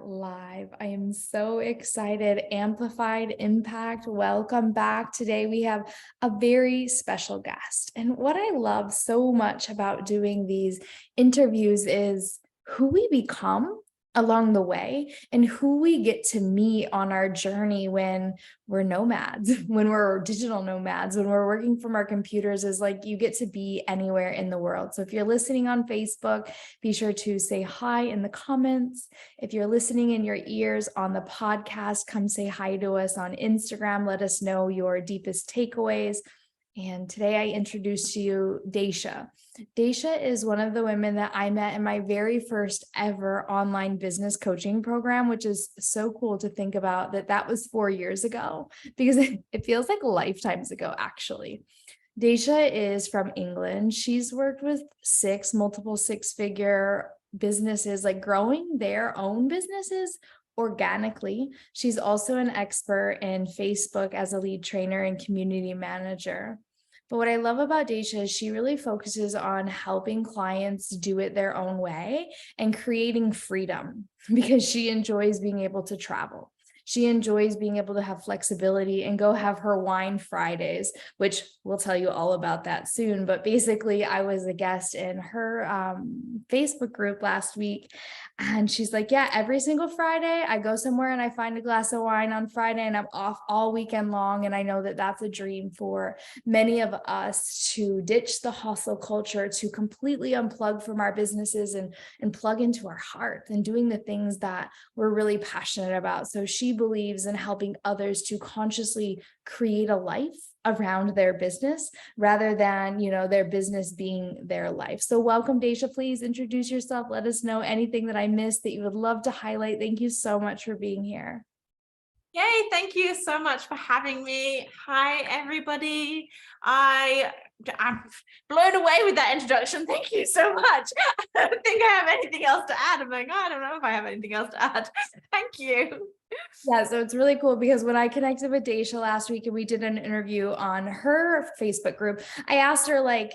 live. I am so excited. Amplified Impact, welcome back. Today we have a very special guest. And what I love so much about doing these interviews is who we become along the way and who we get to meet on our journey when we're nomads, when we're digital nomads, when we're working from our computers. Is like you get to be anywhere in the world. So if you're listening on Facebook, be sure to say hi in the comments. If you're listening in your ears on the podcast, come say hi to us on Instagram. Let us know your deepest takeaways. And today I introduce to you Deasha. Deasha is one of the women that I met in my very first ever online business coaching program, which is so cool to think about that was 4 years ago, because it feels like lifetimes ago, actually. Deasha is from England. She's worked with multiple six-figure businesses, like growing their own businesses organically. She's also an expert in Facebook as a lead trainer and community manager. But what I love about Deasha is she really focuses on helping clients do it their own way and creating freedom, because she enjoys being able to travel. She enjoys being able to have flexibility and go have her wine Fridays, which we'll tell you all about that soon. But basically, I was a guest in her Facebook group last week. And she's like, yeah, every single Friday, I go somewhere and I find a glass of wine on Friday and I'm off all weekend long. And I know that that's a dream for many of us, to ditch the hustle culture, to completely unplug from our businesses and plug into our heart and doing the things that we're really passionate about. So she believes in helping others to consciously create a life around their business rather than, their business being their life. So welcome, Deasha. Please introduce yourself. Let us know anything that I missed that you would love to highlight. Thank you so much for being here. Yay, thank you so much for having me. Hi, everybody. I'm blown away with that introduction. Thank you so much. I don't think I have anything else to add. I'm like, I don't know if I have anything else to add. Thank you. Yeah, so it's really cool because when I connected with Deasha last week and we did an interview on her Facebook group, I asked her, like,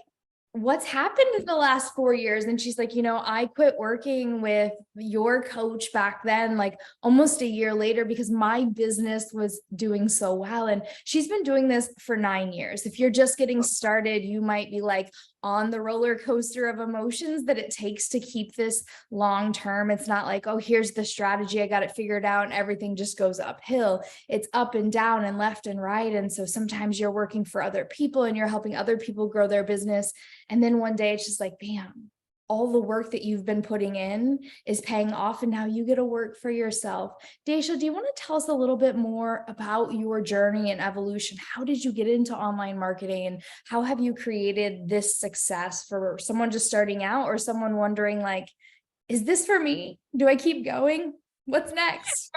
what's happened in the last 4 years? And she's like, I quit working with your coach back then, like almost a year later, because my business was doing so well. And she's been doing this for 9 years. If you're just getting started, you might be like on the roller coaster of emotions that it takes to keep this long term. It's not like, oh, here's the strategy, I got it figured out, and everything just goes uphill. It's up and down and left and right. And so sometimes you're working for other people and you're helping other people grow their business. And then one day it's just like, bam, all the work that you've been putting in is paying off. And now you get to work for yourself. Deasha, do you want to tell us a little bit more about your journey and evolution? How did you get into online marketing, and how have you created this success for someone just starting out, or someone wondering, like, is this for me? Do I keep going? What's next?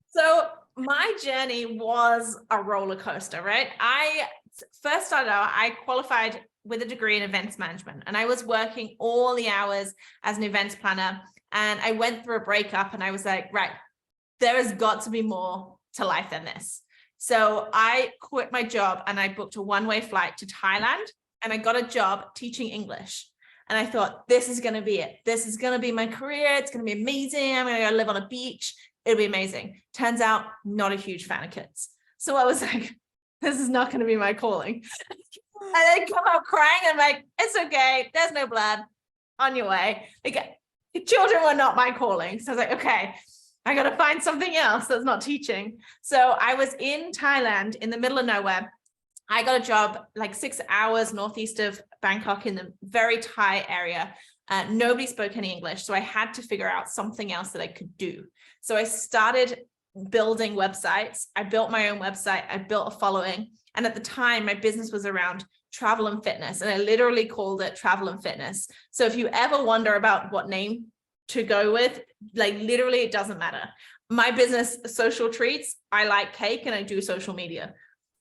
So my journey was a roller coaster, right? I first started out, I qualified with a degree in events management, and I was working all the hours as an events planner. And I went through a breakup and I was like, right, there has got to be more to life than this. So I quit my job and I booked a one-way flight to Thailand, and I got a job teaching English. And I thought, this is going to be it. This is going to be my career. It's going to be amazing. I'm going to go live on a beach. It'll be amazing. Turns out, not a huge fan of kids. So I was like, this is not going to be my calling. And I come out crying. I'm like, it's okay. There's no blood, on your way. Like, children were not my calling. So I was like, okay, I got to find something else that's not teaching. So I was in Thailand in the middle of nowhere. I got a job like 6 hours northeast of Bangkok in the very Thai area. Nobody spoke any English. So I had to figure out something else that I could do. So I started building websites. I built my own website. I built a following. And at the time, my business was around travel and fitness. And I literally called it travel and fitness. So if you ever wonder about what name to go with, like literally, it doesn't matter. My business, Social Treats, I like cake and I do social media.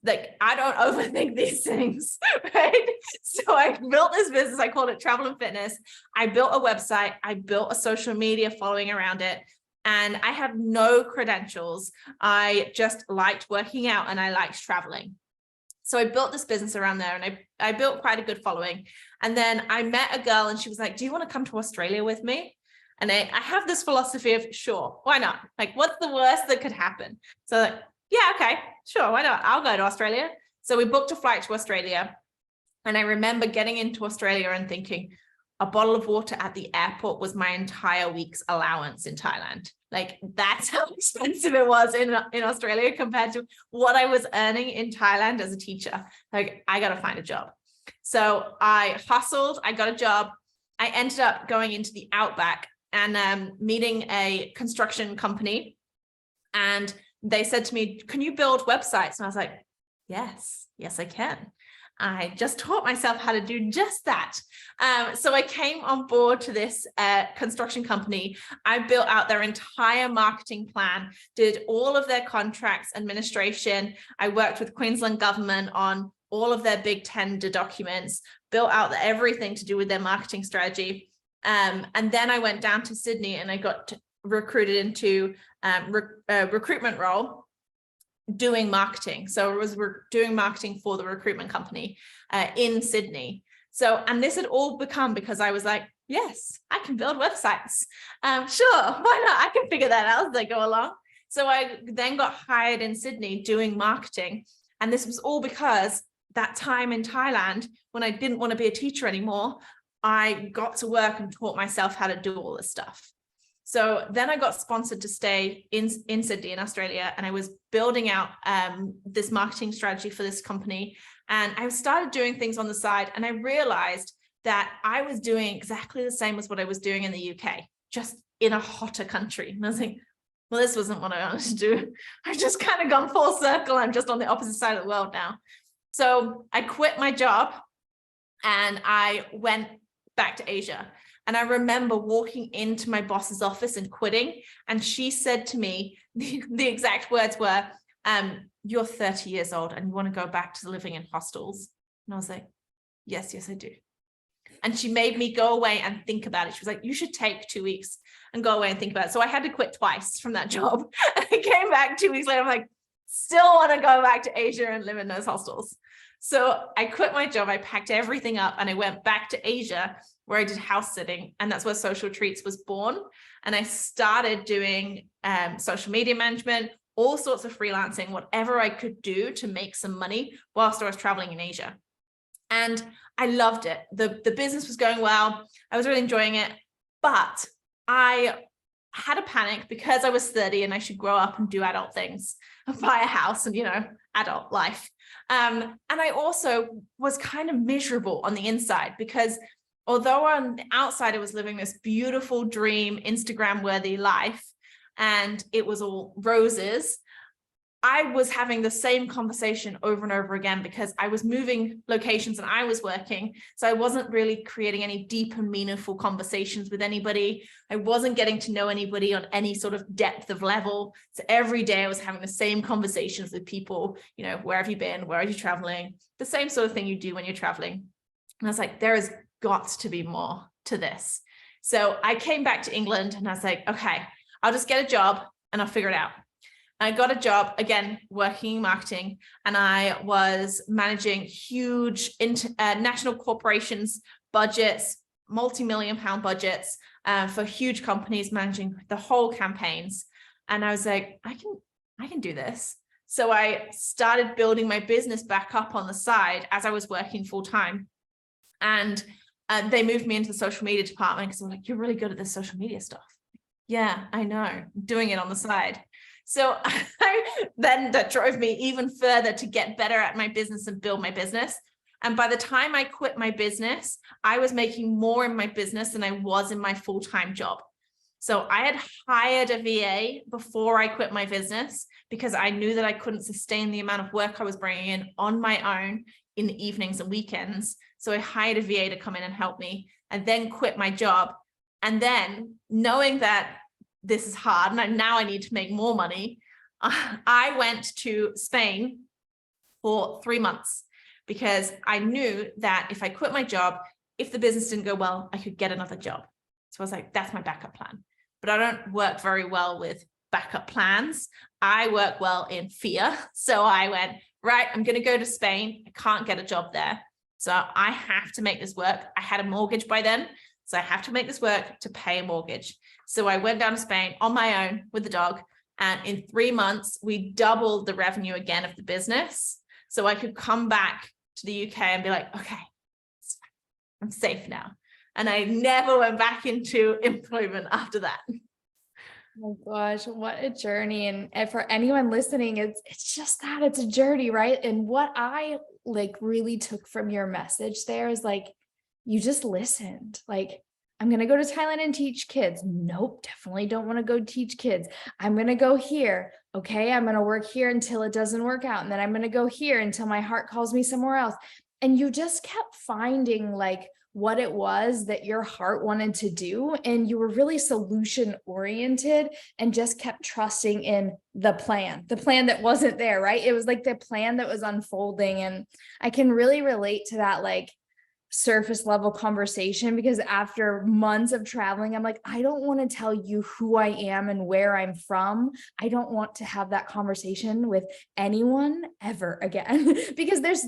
Like, I don't overthink these things, right? So I built this business. I called it travel and fitness. I built a website. I built a social media following around it. And I have no credentials. I just liked working out and I liked traveling. So I built this business around there, and I built quite a good following. And then I met a girl and she was like, do you want to come to Australia with me? And I have this philosophy of, sure, why not? Like, what's the worst that could happen? So like, yeah, okay, sure, why not? I'll go to Australia. So we booked a flight to Australia. And I remember getting into Australia and thinking a bottle of water at the airport was my entire week's allowance in Thailand. Like, that's how expensive it was in Australia compared to what I was earning in Thailand as a teacher. Like, I got to find a job. So I hustled, I got a job. I ended up going into the outback and meeting a construction company. And they said to me, can you build websites? And I was like, yes, I can. I just taught myself how to do just that. So I came on board to this construction company. I built out their entire marketing plan, did all of their contracts, administration. I worked with Queensland government on all of their big tender documents, built out everything to do with their marketing strategy. And then I went down to Sydney and I got recruited into a recruitment role, doing marketing. So we're doing marketing for the recruitment company in Sydney. So, and this had all become because I was like, yes, I can build websites. Sure, why not? I can figure that out as I go along. So I then got hired in Sydney doing marketing. And this was all because that time in Thailand, when I didn't want to be a teacher anymore, I got to work and taught myself how to do all this stuff. So then I got sponsored to stay in Sydney in Australia, and I was building out this marketing strategy for this company. And I started doing things on the side, and I realized that I was doing exactly the same as what I was doing in the UK, just in a hotter country. And I was like, well, this wasn't what I wanted to do. I've just kind of gone full circle. I'm just on the opposite side of the world now. So I quit my job and I went back to Asia. And I remember walking into my boss's office and quitting. And she said to me, the exact words were, you're 30 years old and you want to go back to living in hostels. And I was like, yes, I do. And she made me go away and think about it. She was like, you should take 2 weeks and go away and think about it. So I had to quit twice from that job. And I came back 2 weeks later. I'm like, still want to go back to Asia and live in those hostels. So I quit my job. I packed everything up and I went back to Asia, where I did house sitting. And that's where Social Treats was born. And I started doing social media management, all sorts of freelancing, whatever I could do to make some money whilst I was traveling in Asia. And I loved it. The business was going well. I was really enjoying it. But I had a panic because I was 30 and I should grow up and do adult things, buy a house and, adult life. And I also was kind of miserable on the inside because although on the outside I was living this beautiful dream, Instagram-worthy life, and it was all roses, I was having the same conversation over and over again because I was moving locations and I was working. So I wasn't really creating any deep and meaningful conversations with anybody. I wasn't getting to know anybody on any sort of depth of level. So every day I was having the same conversations with people, where have you been? Where are you traveling? The same sort of thing you do when you're traveling. And I was like, there has got to be more to this. So I came back to England and I was like, okay, I'll just get a job and I'll figure it out. I got a job, again, working in marketing, and I was managing huge national corporations budgets, multi-million-pound budgets for huge companies, managing the whole campaigns. And I was like, I can do this. So I started building my business back up on the side as I was working full-time. And they moved me into the social media department because they were like, you're really good at this social media stuff. Yeah, I know, I'm doing it on the side. So then that drove me even further to get better at my business and build my business. And by the time I quit my business, I was making more in my business than I was in my full-time job. So I had hired a VA before I quit my business because I knew that I couldn't sustain the amount of work I was bringing in on my own in the evenings and weekends. So I hired a VA to come in and help me, and then quit my job. And then knowing that this is hard and now I need to make more money, I went to Spain for 3 months because I knew that if I quit my job, if the business didn't go well, I could get another job. So I was like, that's my backup plan. But I don't work very well with backup plans. I work well in fear. So I went, right, I'm going to go to Spain. I can't get a job there. So I have to make this work. I had a mortgage by then. So I have to make this work to pay a mortgage. So I went down to Spain on my own with the dog. And in 3 months, we doubled the revenue again of the business. So I could come back to the UK and be like, okay, I'm safe now. And I never went back into employment after that. Oh my gosh, what a journey. And for anyone listening, it's just that it's a journey, right? And what I like really took from your message there is like you just listened. Like, I'm gonna go to Thailand and teach kids. Nope, definitely don't want to go teach kids. I'm gonna go here. Okay, I'm gonna work here until it doesn't work out. And then I'm gonna go here until my heart calls me somewhere else. And you just kept finding like what it was that your heart wanted to do. And you were really solution oriented and just kept trusting in the plan that wasn't there, right? It was like the plan that was unfolding. And I can really relate to that, like surface level conversation, because after months of traveling, I'm like, I don't want to tell you who I am and where I'm from. I don't want to have that conversation with anyone ever again because there's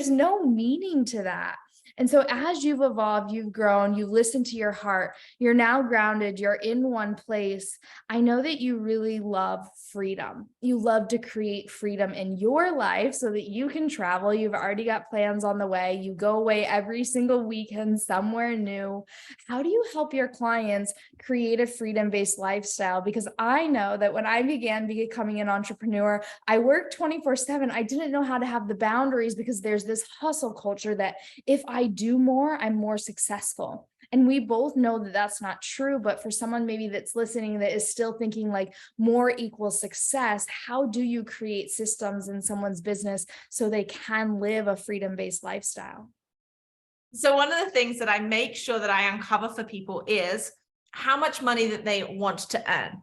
no meaning to that. And so as you've evolved, you've grown, you listen to your heart, you're now grounded, you're in one place. I know that you really love freedom. You love to create freedom in your life so that you can travel. You've already got plans on the way. You go away every single weekend somewhere new. How do you help your clients create a freedom-based lifestyle? Because I know that when I began becoming an entrepreneur, I worked 24/7. I didn't know how to have the boundaries because there's this hustle culture that if I do more, I'm more successful. And we both know that that's not true. But for someone maybe that's listening that is still thinking like more equals success, how do you create systems in someone's business so they can live a freedom-based lifestyle? So one of the things that I make sure that I uncover for people is how much money that they want to earn.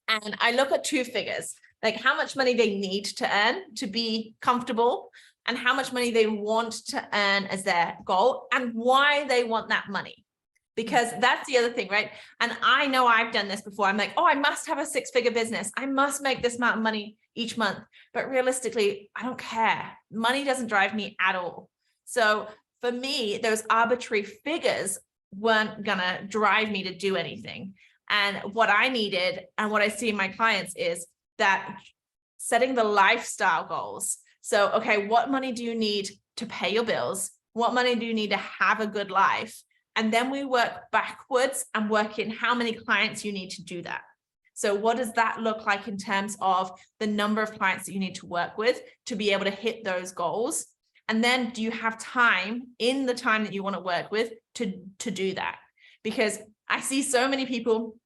And I look at 2 figures, like how much money they need to earn to be comfortable and how much money they want to earn as their goal and why they want that money. Because that's the other thing, right? And I know I've done this before. I'm like, oh, I must have a 6-figure business. I must make this amount of money each month. But realistically, I don't care. Money doesn't drive me at all. So for me, those arbitrary figures weren't gonna drive me to do anything. And what I needed and what I see in my clients is that setting the lifestyle goals. So, okay, what money do you need to pay your bills? What money do you need to have a good life? And then we work backwards and work in how many clients you need to do that. So what does that look like in terms of the number of clients that you need to work with to be able to hit those goals? And then do you have time in the time that you want to work with to do that? Because I see so many people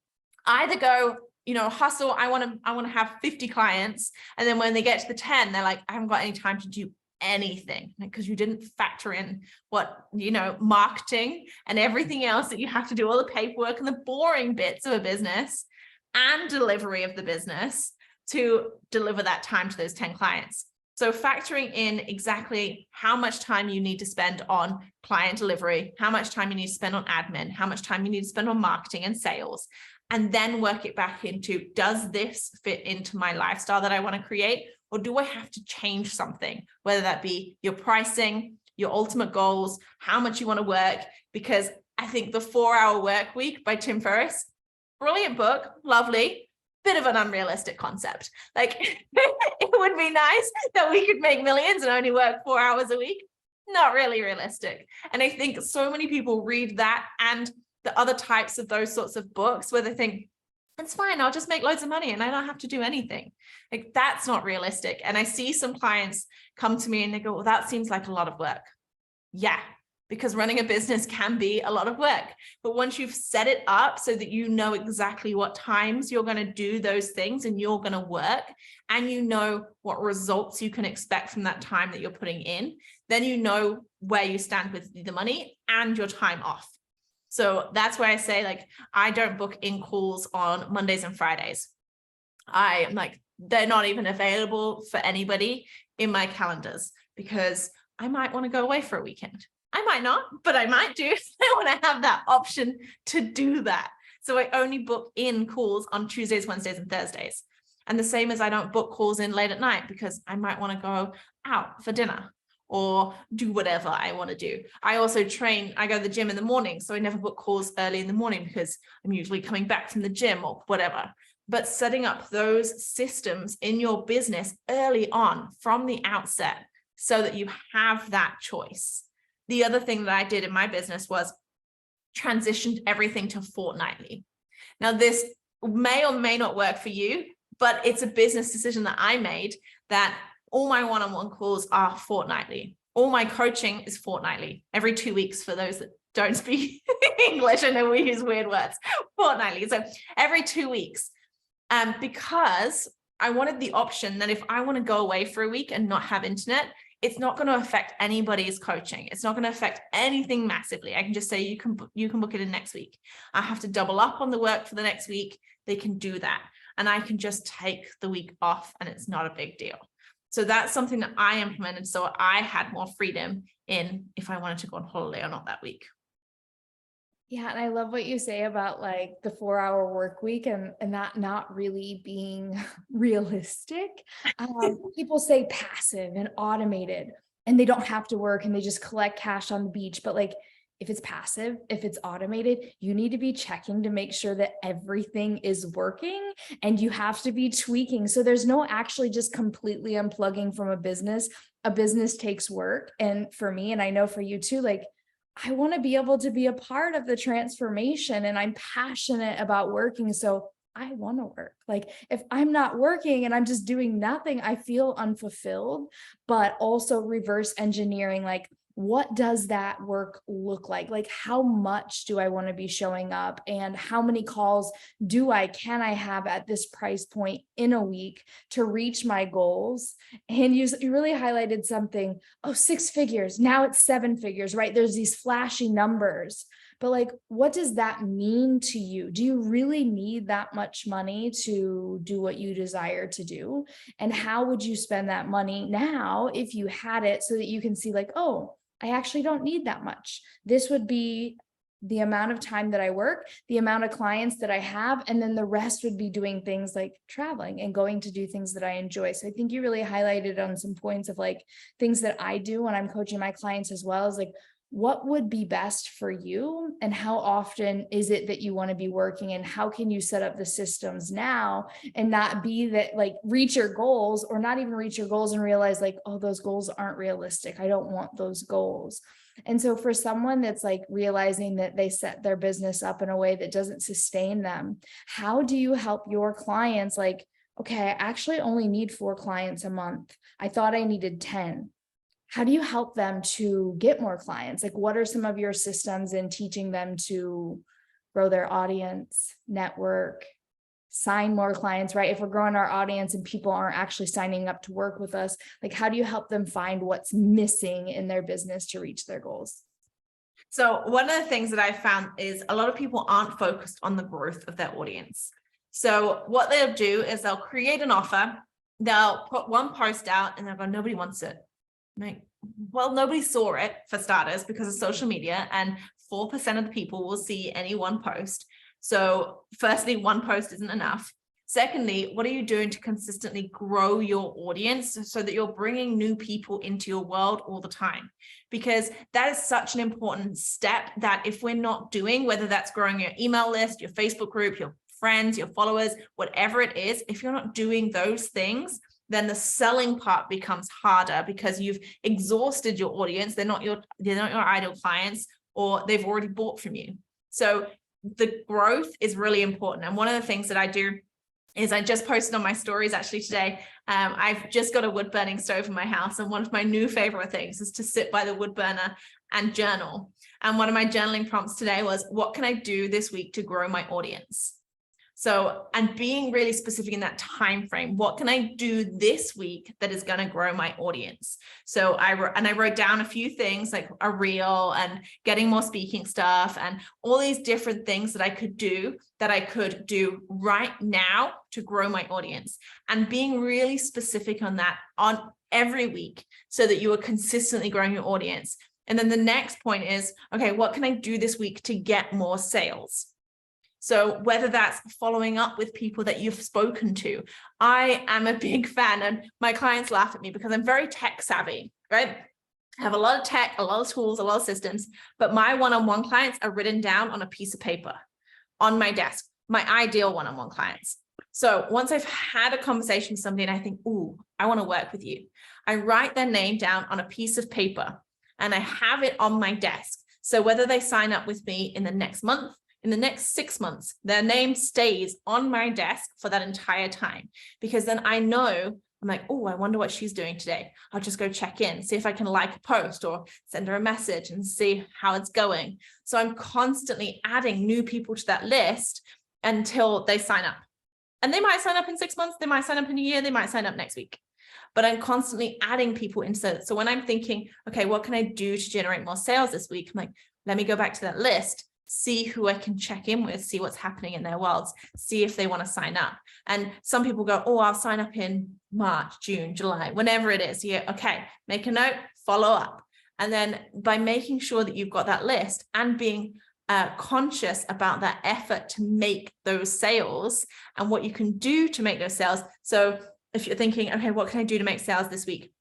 either go, hustle, I want to have 50 clients. And then when they get to the 10, they're like, I haven't got any time to do anything because you didn't factor in what, marketing and everything else that you have to do, all the paperwork and the boring bits of a business and delivery of the business to deliver that time to those 10 clients. So factoring in exactly how much time you need to spend on client delivery, how much time you need to spend on admin, how much time you need to spend on marketing and sales, and then work it back into, does this fit into my lifestyle that I want to create? Or do I have to change something, whether that be your pricing, your ultimate goals, how much you want to work? Because I think the 4-Hour Work Week by Tim Ferriss, brilliant book, lovely, bit of an unrealistic concept. Like it would be nice that we could make millions and only work 4 hours a week. Not really realistic. And I think so many people read that and the other types of those sorts of books where they think, it's fine, I'll just make loads of money and I don't have to do anything. Like that's not realistic. And I see some clients come to me and they go, well, that seems like a lot of work. Yeah, because running a business can be a lot of work. But once you've set it up so that you know exactly what times you're going to do those things and you're going to work, and you know what results you can expect from that time that you're putting in, then you know where you stand with the money and your time off. So that's why I say, like, I don't book in calls on Mondays and Fridays. I'm like, they're not even available for anybody in my calendars because I might want to go away for a weekend. I might not, but I might do. I want to have that option to do that. So I only book in calls on Tuesdays, Wednesdays, and Thursdays. And the same as I don't book calls in late at night because I might want to go out for dinner or do whatever I want to do. I also train, I go to the gym in the morning, so I never book calls early in the morning because I'm usually coming back from the gym or whatever. But setting up those systems in your business early on from the outset so that you have that choice. The other thing that I did in my business was transitioned everything to fortnightly. Now, this may or may not work for you, but it's a business decision that I made, that all my one-on-one calls are fortnightly. All my coaching is fortnightly, every 2 weeks for those that don't speak English. I know we use weird words, fortnightly. So every 2 weeks, because I wanted the option that if I want to go away for a week and not have internet, it's not going to affect anybody's coaching. It's not going to affect anything massively. I can just say, you can book it in next week. I have to double up on the work for the next week. They can do that. And I can just take the week off and it's not a big deal. So that's something that I implemented. So I had more freedom in if I wanted to go on holiday or not that week. Yeah, and I love what you say about like the 4-hour work week and that not really being realistic. People say passive and automated, and they don't have to work and they just collect cash on the beach. But like, if it's passive, if it's automated, you need to be checking to make sure that everything is working, and you have to be tweaking. So there's no actually just completely unplugging from a business. A business takes work. And for me, and I know for you too, like, I want to be able to be a part of the transformation, and I'm passionate about working. So I want to work. Like, if I'm not working and I'm just doing nothing, I feel unfulfilled. But also reverse engineering, like, what does that work look like? Like, how much do I want to be showing up, and how many calls can I have at this price point in a week to reach my goals? And you really highlighted something. Oh, 6 figures. Now it's 7 figures, right? There's these flashy numbers, but like, what does that mean to you? Do you really need that much money to do what you desire to do? And how would you spend that money now if you had it, so that you can see like, oh, I actually don't need that much. This would be the amount of time that I work, the amount of clients that I have, and then the rest would be doing things like traveling and going to do things that I enjoy. So I think you really highlighted on some points of like things that I do when I'm coaching my clients, as well as like, what would be best for you, and how often is it that you want to be working, and how can you set up the systems now and not be that like reach your goals, or not even reach your goals and realize like, oh, those goals aren't realistic. I don't want those goals. And so for someone that's like realizing that they set their business up in a way that doesn't sustain them, how do you help your clients like, okay, I actually only need 4 clients a month. I thought I needed 10. How do you help them to get more clients? Like, what are some of your systems in teaching them to grow their audience, network, sign more clients, right? If we're growing our audience and people aren't actually signing up to work with us, like, how do you help them find what's missing in their business to reach their goals? So one of the things that I found is a lot of people aren't focused on the growth of their audience. So what they'll do is they'll create an offer, they'll put one post out, and they'll go, nobody wants it. Like, well, nobody saw it for starters because of social media, and 4% of the people will see any one post. So firstly, one post isn't enough. Secondly, what are you doing to consistently grow your audience so that you're bringing new people into your world all the time? Because that is such an important step that if we're not doing, whether that's growing your email list, your Facebook group, your friends, your followers, whatever it is, if you're not doing those things, then the selling part becomes harder because you've exhausted your audience. They're not your ideal clients, or they've already bought from you. So the growth is really important. And one of the things that I do is I just posted on my stories actually today. I've just got a wood burning stove in my house. And one of my new favorite things is to sit by the wood burner and journal. And one of my journaling prompts today was, what can I do this week to grow my audience? So, and being really specific in that time frame, what can I do this week that is going to grow my audience? So I wrote down a few things like a reel and getting more speaking stuff and all these different things that I could do right now to grow my audience, and being really specific on that on every week so that you are consistently growing your audience. And then the next point is, okay, what can I do this week to get more sales? So whether that's following up with people that you've spoken to, I am a big fan, and my clients laugh at me because I'm very tech savvy, right? I have a lot of tech, a lot of tools, a lot of systems, but my one-on-one clients are written down on a piece of paper on my desk, my ideal one-on-one clients. So once I've had a conversation with somebody and I think, ooh, I want to work with you, I write their name down on a piece of paper and I have it on my desk. So whether they sign up with me in the next month, in the next 6 months, their name stays on my desk for that entire time, because then I know, I'm like, oh, I wonder what she's doing today. I'll just go check in, see if I can like a post or send her a message and see how it's going. So I'm constantly adding new people to that list until they sign up. And they might sign up in 6 months, they might sign up in a year, they might sign up next week. But I'm constantly adding people into it. So when I'm thinking, okay, what can I do to generate more sales this week? I'm like, let me go back to that list, see who I can check in with, see what's happening in their worlds, see if they want to sign up. And some people go, oh, I'll sign up in March, June, July, whenever it is. Yeah, okay, make a note, follow up. And then by making sure that you've got that list and being conscious about that effort to make those sales and what you can do to make those sales. So if you're thinking, okay, what can I do to make sales this week?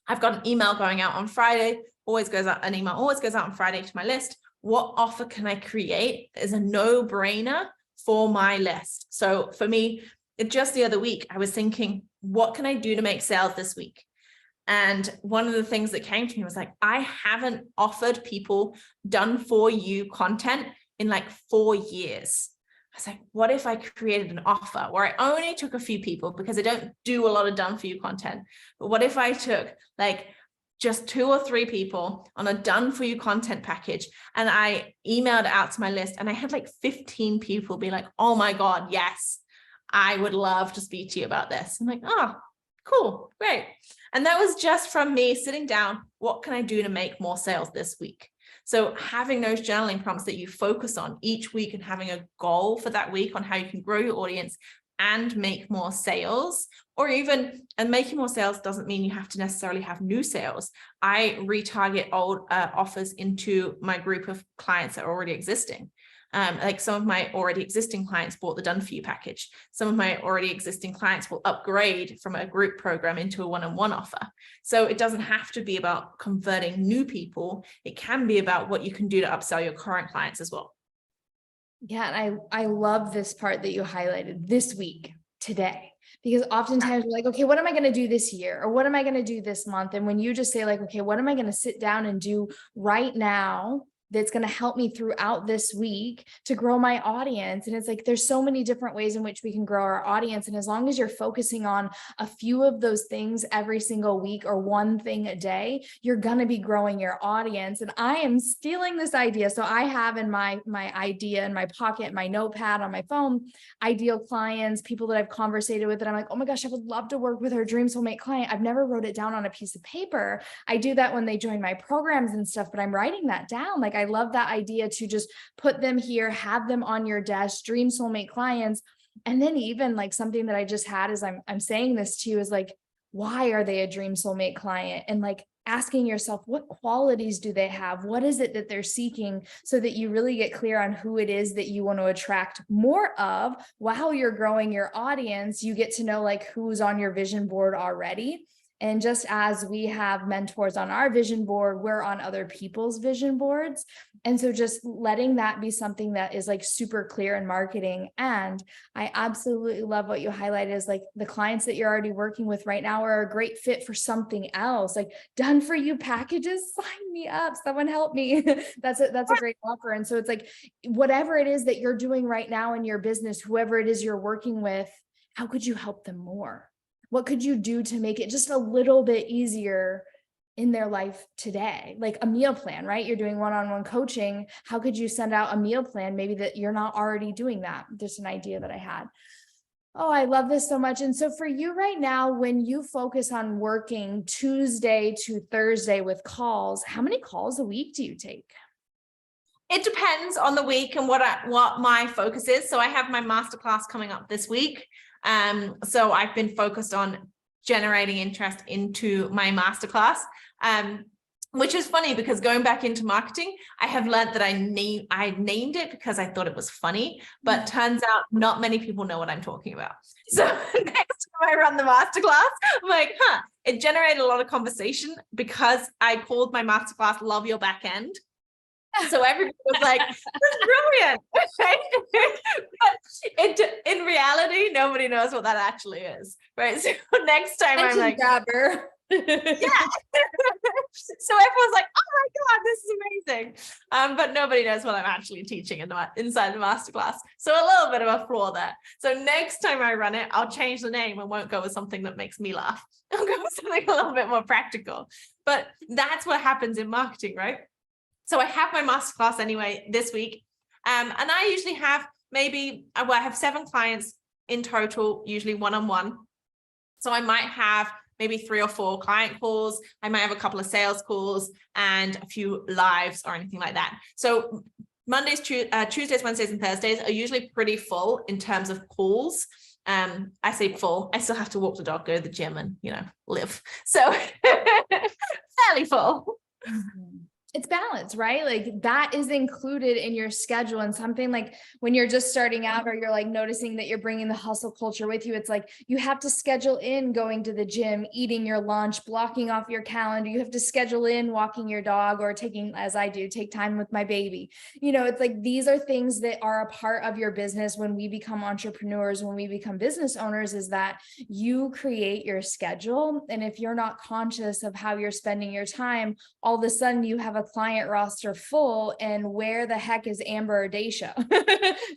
I've got an email going out on Friday, an email always goes out on Friday to my list. What offer can I create is a no-brainer for my list? So for me, just the other week, I was thinking, what can I do to make sales this week? And one of the things that came to me was like, I haven't offered people done for you content in like 4 years. I was like, what if I created an offer where I only took a few people, because I don't do a lot of done for you content, but what if I took like just 2 or 3 people on a done for you content package, and I emailed it out to my list, and I had like 15 people be like, oh my God, yes, I would love to speak to you about this. I'm like, oh, cool, great. And that was just from me sitting down, what can I do to make more sales this week? So having those journaling prompts that you focus on each week and having a goal for that week on how you can grow your audience and make more sales, or even, and making more sales doesn't mean you have to necessarily have new sales. I retarget old offers into my group of clients that are already existing. Like some of my already existing clients bought the done for you package. Some of my already existing clients will upgrade from a group program into a one-on-one offer. So it doesn't have to be about converting new people. It can be about what you can do to upsell your current clients as well. Yeah, and I love this part that you highlighted, this week, today, because oftentimes we're like, okay, what am I going to do this year? Or what am I going to do this month? And when you just say like, okay, what am I going to sit down and do right now that's going to help me throughout this week to grow my audience? And it's like, there's so many different ways in which we can grow our audience. And as long as you're focusing on a few of those things every single week or one thing a day, you're going to be growing your audience. And I am stealing this idea. So I have in my idea in my pocket, my notepad on my phone, ideal clients, people that I've conversated with, that I'm like, oh my gosh, I would love to work with her dream soulmate client. I've never wrote it down on a piece of paper. I do that when they join my programs and stuff, but I'm writing that down. Like, I love that idea to just put them here, have them on your desk, dream soulmate clients. And then even like something that I just had as I'm saying this to you is like, why are they a dream soulmate client? And like asking yourself, what qualities do they have? What is it that they're seeking? So that you really get clear on who it is that you want to attract more of while you're growing your audience. You get to know like who's on your vision board already. And just as we have mentors on our vision board, we're on other people's vision boards. And so just letting that be something that is like super clear in marketing. And I absolutely love what you highlighted is like the clients that you're already working with right now are a great fit for something else, like done for you packages. Sign me up, someone help me. That's a great offer. And so it's like, whatever it is that you're doing right now in your business, whoever it is you're working with, how could you help them more? What could you do to make it just a little bit easier in their life today? Like a meal plan, right? You're doing one-on-one coaching. How could you send out a meal plan? Maybe that you're not already doing that. Just an idea that I had. Oh, I love this so much. And so for you right now, when you focus on working Tuesday to Thursday with calls, how many calls a week do you take? It depends on the week and what my focus is. So I have my masterclass coming up this week. So I've been focused on generating interest into my masterclass, which is funny because going back into marketing, I have learned that I named it because I thought it was funny, but turns out not many people know what I'm talking about. So next I run the masterclass. I'm like, it generated a lot of conversation because I called my masterclass Love Your Back End. So everybody was like, that's brilliant. But in reality, nobody knows what that actually is. Right. So next time I'm like, grabber. yeah. So everyone's like, oh my God, this is amazing. But nobody knows what I'm actually teaching inside the masterclass. So a little bit of a flaw there. So next time I run it, I'll change the name and won't go with something that makes me laugh. I'll go with something a little bit more practical. But that's what happens in marketing, right? So I have my masterclass anyway this week. And I usually have I have 7 clients in total, usually one-on-one. So I might have maybe 3 or 4 client calls. I might have a couple of sales calls and a few lives or anything like that. So Mondays, Tuesdays, Wednesdays, and Thursdays are usually pretty full in terms of calls. I say full. I still have to walk the dog, go to the gym, and live. So fairly full. Mm-hmm. It's balance, right? Like that is included in your schedule, and something like when you're just starting out or you're like noticing that you're bringing the hustle culture with you, it's like you have to schedule in going to the gym, eating your lunch, blocking off your calendar. You have to schedule in walking your dog or taking, as I do, take time with my baby. It's like these are things that are a part of your business when we become entrepreneurs, when we become business owners, is that you create your schedule. And if you're not conscious of how you're spending your time, all of a sudden you have a client roster full, and where the heck is Amber or Deasha?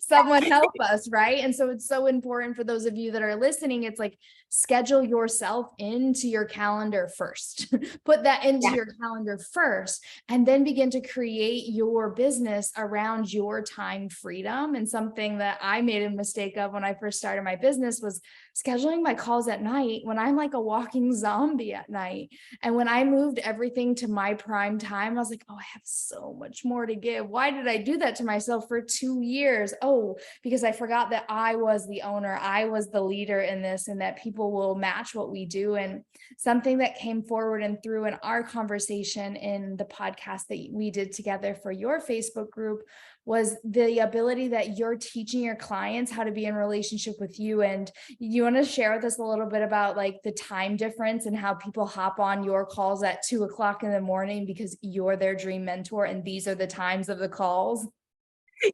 Someone help us, right? And so it's so important for those of you that are listening. It's like, schedule yourself into your calendar first. Put that into your calendar first, and then begin to create your business around your time freedom. And something that I made a mistake of when I first started my business was scheduling my calls at night, when I'm like a walking zombie at night. And when I moved everything to my prime time, I was like, oh, I have so much more to give. Why did I do that to myself for 2 years? Oh, because I forgot that I was the owner. I was the leader in this, and that people will match what we do. And something that came forward and through in our conversation in the podcast that we did together for your Facebook group was the ability that you're teaching your clients how to be in relationship with you. And you want to share with us a little bit about like the time difference and how people hop on your calls at 2:00 in the morning because you're their dream mentor and these are the times of the calls?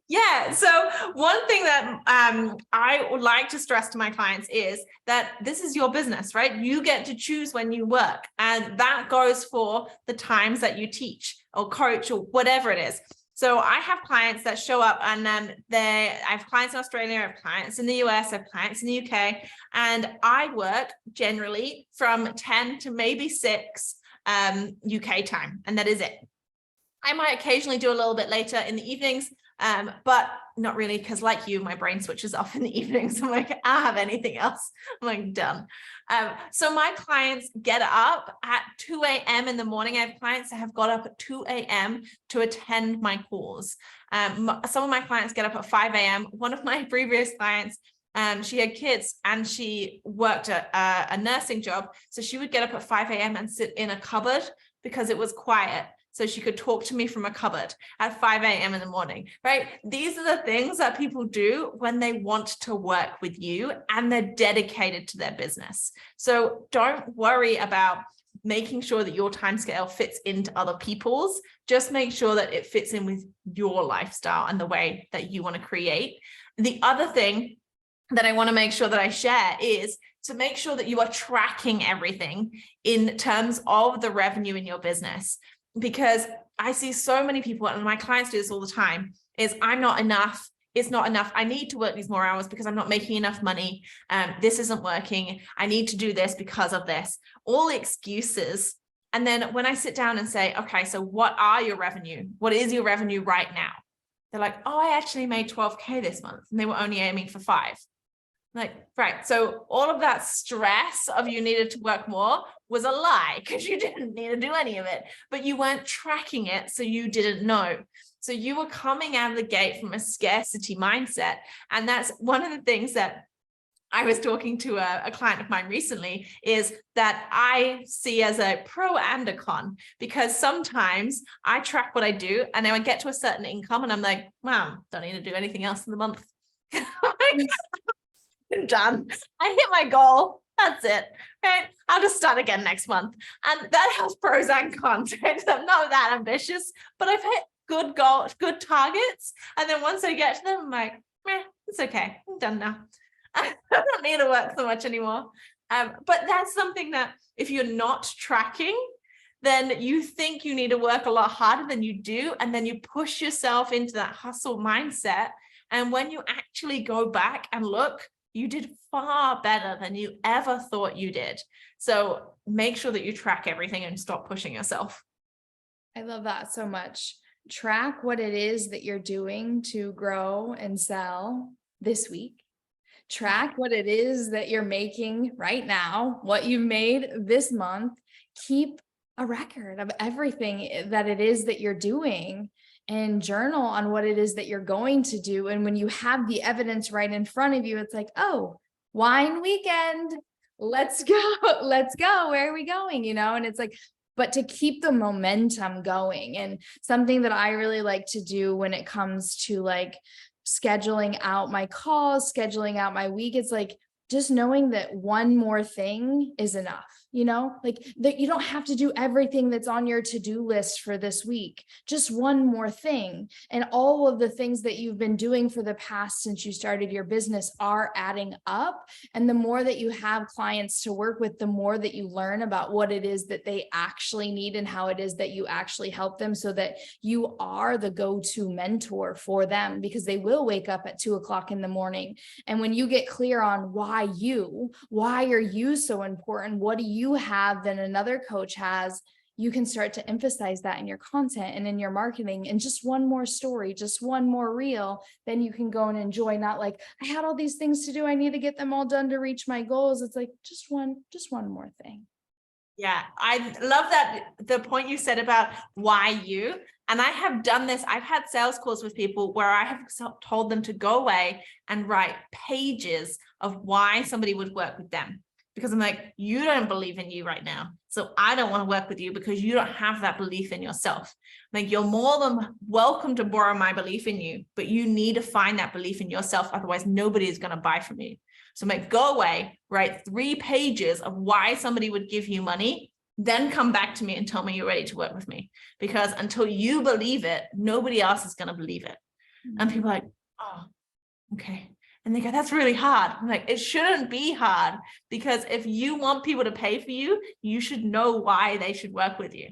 Yeah. So one thing that I would like to stress to my clients is that this is your business, right? You get to choose when you work. And that goes for the times that you teach or coach or whatever it is. So I have clients that show up, and I have clients in Australia, I have clients in the US, I have clients in the UK, and I work generally from 10 to maybe 6 UK time. And that is it. I might occasionally do a little bit later in the evenings, but not really, because like you, my brain switches off in the evenings. I'm like, I don't have anything else. I'm like, done. So my clients get up at 2 a.m. in the morning. I have clients that have got up at 2 a.m. to attend my calls. Some of my clients get up at 5 a.m. One of my previous clients, she had kids and she worked a nursing job. So she would get up at 5 a.m. and sit in a cupboard because it was quiet. So she could talk to me from a cupboard at 5 a.m. in the morning, right? These are the things that people do when they want to work with you and they're dedicated to their business. So don't worry about making sure that your time scale fits into other people's. Just make sure that it fits in with your lifestyle and the way that you want to create. The other thing that I want to make sure that I share is to make sure that you are tracking everything in terms of the revenue in your business. Because I see so many people, and my clients do this all the time, is I'm not enough. It's not enough. I need to work these more hours because I'm not making enough money. This isn't working. I need to do this because of this. All excuses. And then when I sit down and say, okay, so what are your revenue? What is your revenue right now? They're like, oh, I actually made 12K this month. And they were only aiming for 5. Like, right. So all of that stress of you needed to work more was a lie because you didn't need to do any of it, but you weren't tracking it. So you didn't know. So you were coming out of the gate from a scarcity mindset. And that's one of the things that I was talking to a client of mine recently, is that I see as a pro and a con, because sometimes I track what I do and then I get to a certain income and I'm like, wow, don't need to do anything else in the month. I'm done. I hit my goal. That's it, right? I'll just start again next month. And that has pros and cons, right? So I'm not that ambitious, but I've hit good goals, good targets. And then once I get to them, I'm like, it's okay. I'm done now. I don't need to work so much anymore. But that's something that if you're not tracking, then you think you need to work a lot harder than you do. And then you push yourself into that hustle mindset. And when you actually go back and look, you did far better than you ever thought you did. So make sure that you track everything and stop pushing yourself. I love that so much. Track what it is that you're doing to grow and sell this week. Track what it is that you're making right now, what you've made this month. Keep a record of everything that it is that you're doing and journal on what it is that you're going to do. And when you have the evidence right in front of you, it's like, oh, wine weekend, let's go. Let's go. Where are we going? And it's like, but to keep the momentum going. And something that I really like to do when it comes to like scheduling out my calls, scheduling out my week, it's like just knowing that one more thing is enough. Like that you don't have to do everything that's on your to-do list for this week, just one more thing. And all of the things that you've been doing for the past since you started your business are adding up. And the more that you have clients to work with, the more that you learn about what it is that they actually need and how it is that you actually help them, so that you are the go-to mentor for them, because they will wake up at 2:00 in the morning. And when you get clear on why are you so important? What do you have that another coach has? You can start to emphasize that in your content and in your marketing. And just one more story, just one more reel, then you can go and enjoy. Not like, I had all these things to do, I need to get them all done to reach my goals. It's like just one more thing. Yeah, I love that, the point you said about why you. And I have done this. I've had sales calls with people where I have told them to go away and write pages of why somebody would work with them. Because I'm like, you don't believe in you right now. So I don't want to work with you because you don't have that belief in yourself. Like, you're more than welcome to borrow my belief in you, but you need to find that belief in yourself. Otherwise, nobody is going to buy from you. So I'm like, go away, write 3 pages of why somebody would give you money, then come back to me and tell me you're ready to work with me. Because until you believe it, nobody else is going to believe it. And people are like, oh, okay. And they go, that's really hard. I'm like, it shouldn't be hard, because if you want people to pay for you, you should know why they should work with you.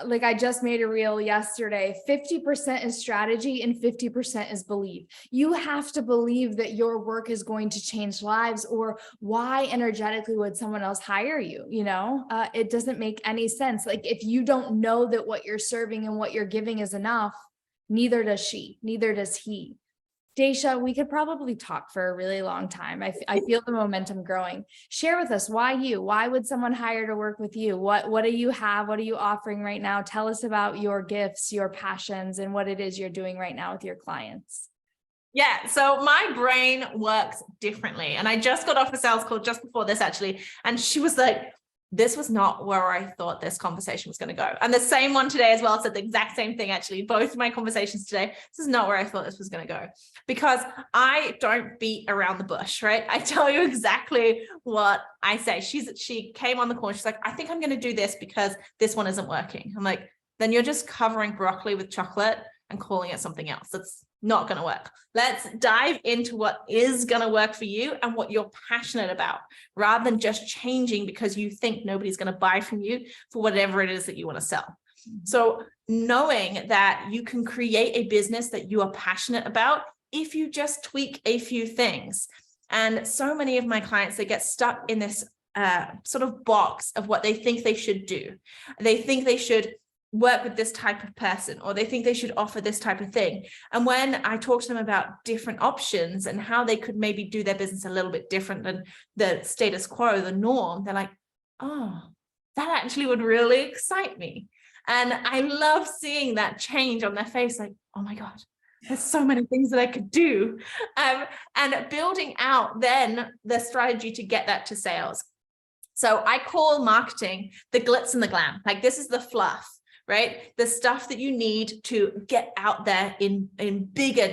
Like, I just made a reel yesterday. 50% is strategy and 50% is belief. You have to believe that your work is going to change lives, or why energetically would someone else hire you? It doesn't make any sense. Like, if you don't know that what you're serving and what you're giving is enough, neither does she, neither does he. Deasha, we could probably talk for a really long time. I feel the momentum growing. Share with us, why you? Why would someone hire to work with you? What do you have? What are you offering right now? Tell us about your gifts, your passions, and what it is you're doing right now with your clients. Yeah, so my brain works differently. And I just got off a sales call just before this, actually. And she was like, this was not where I thought this conversation was going to go. And the same one today as well said the exact same thing, actually. Both of my conversations today, this is not where I thought this was going to go. Because I don't beat around the bush, right? I tell you exactly what I say. She came on the call. She's like, I think I'm going to do this because this one isn't working. I'm like, then you're just covering broccoli with chocolate and calling it something else. That's not going to work. Let's dive into what is going to work for you and what you're passionate about, rather than just changing because you think nobody's going to buy from you for whatever it is that you want to sell. So knowing that you can create a business that you are passionate about if you just tweak a few things. And so many of my clients, they get stuck in this sort of box of what they think they should do. They think they should work with this type of person, or they think they should offer this type of thing. And when I talk to them about different options and how they could maybe do their business a little bit different than the status quo, the norm, they're like, oh, that actually would really excite me. And I love seeing that change on their face, like, oh my God, there's so many things that I could do. And building out then the strategy to get that to sales. So I call marketing the glitz and the glam. Like, this is the fluff, right? The stuff that you need to get out there in bigger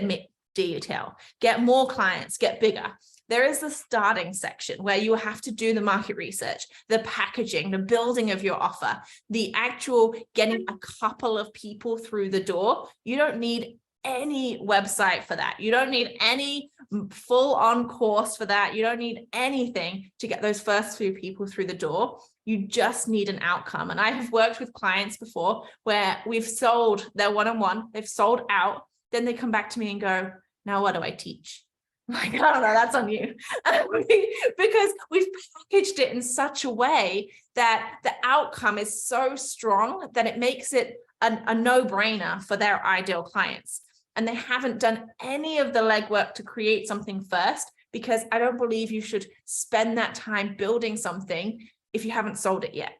detail, get more clients, get bigger. There is the starting section where you have to do the market research, the packaging, the building of your offer, the actual getting a couple of people through the door. You don't need any website for that. You don't need any full-on course for that. You don't need anything to get those first few people through the door. You just need an outcome. And I have worked with clients before where we've sold their one-on-one, they've sold out, then they come back to me and go, now what do I teach? I'm like, oh no, that's on you. Because we've packaged it in such a way that the outcome is so strong that it makes it a no-brainer for their ideal clients. And they haven't done any of the legwork to create something first, because I don't believe you should spend that time building something if you haven't sold it yet.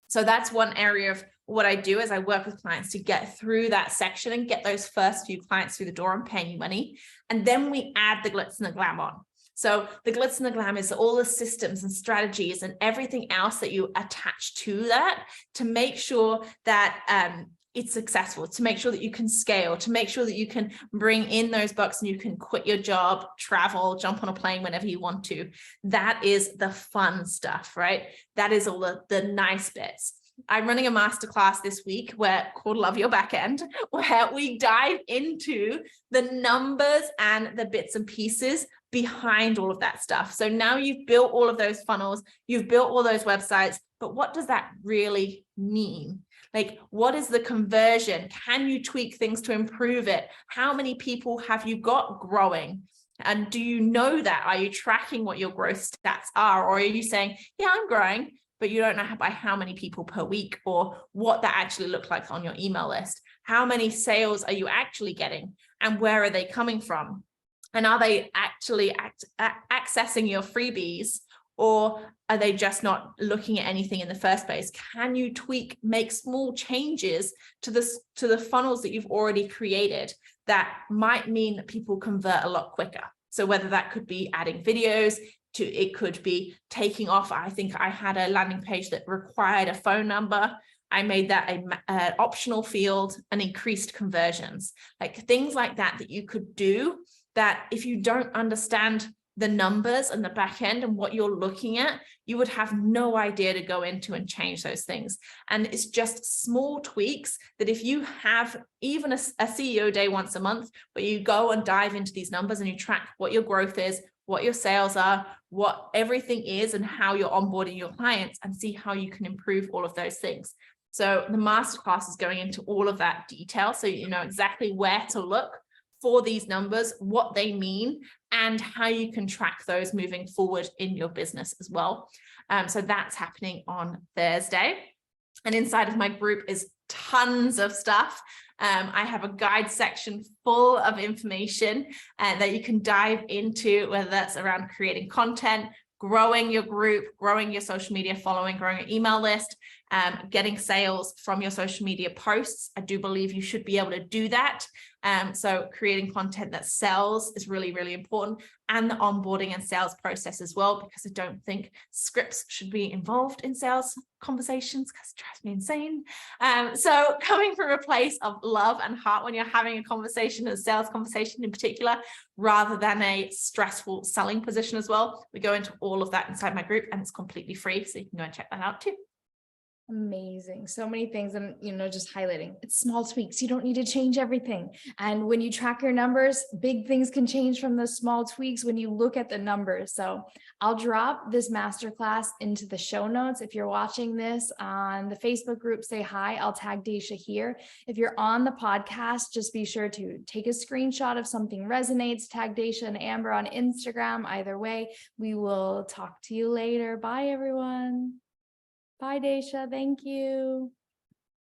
So that's one area of what I do, is I work with clients to get through that section and get those first few clients through the door and paying you money. And then we add the glitz and the glam on. So the glitz and the glam is all the systems and strategies and everything else that you attach to that to make sure that it's successful, to make sure that you can scale, to make sure that you can bring in those bucks and you can quit your job, travel, jump on a plane whenever you want to. That is the fun stuff, right? That is all the nice bits. I'm running a masterclass this week called Love Your Backend, where we dive into the numbers and the bits and pieces behind all of that stuff. So now you've built all of those funnels, you've built all those websites, but what does that really mean? Like, what is the conversion? Can you tweak things to improve it? How many people have you got growing? And do you know that? Are you tracking what your growth stats are? Or are you saying, yeah, I'm growing, but you don't know by how many people per week or what that actually looks like on your email list? How many sales are you actually getting? And where are they coming from? And are they actually accessing your freebies? Or are they just not looking at anything in the first place? Can you tweak, make small changes to the funnels that you've already created that might mean that people convert a lot quicker? So whether that could be adding videos, it could be taking off. I think I had a landing page that required a phone number. I made that an optional field and increased conversions, like things like that you could do, that if you don't understand the numbers and the back end and what you're looking at, you would have no idea to go into and change those things. And it's just small tweaks that if you have even a CEO day once a month, where you go and dive into these numbers and you track what your growth is, what your sales are, what everything is, and how you're onboarding your clients, and see how you can improve all of those things. So the masterclass is going into all of that detail, so you know exactly where to look for these numbers, what they mean, and how you can track those moving forward in your business as well. So that's happening on Thursday. And inside of my group is tons of stuff. I have a guide section full of information that you can dive into, whether that's around creating content, growing your group, growing your social media following, growing your email list, getting sales from your social media posts. I do believe you should be able to do that. So creating content that sells is really, really important, and the onboarding and sales process as well, because I don't think scripts should be involved in sales conversations because it drives me insane. So coming from a place of love and heart when you're having a conversation, a sales conversation in particular, rather than a stressful selling position as well. We go into all of that inside my group, and it's completely free. So you can go and check that out too. Amazing. So many things. And, just highlighting, it's small tweaks. You don't need to change everything. And when you track your numbers, big things can change from those small tweaks when you look at the numbers. So I'll drop this masterclass into the show notes. If you're watching this on the Facebook group, say hi. I'll tag Deasha here. If you're on the podcast, just be sure to take a screenshot if something resonates, tag Deasha and Amber on Instagram. Either way, we will talk to you later. Bye, everyone. Bye, Deasha. Thank you.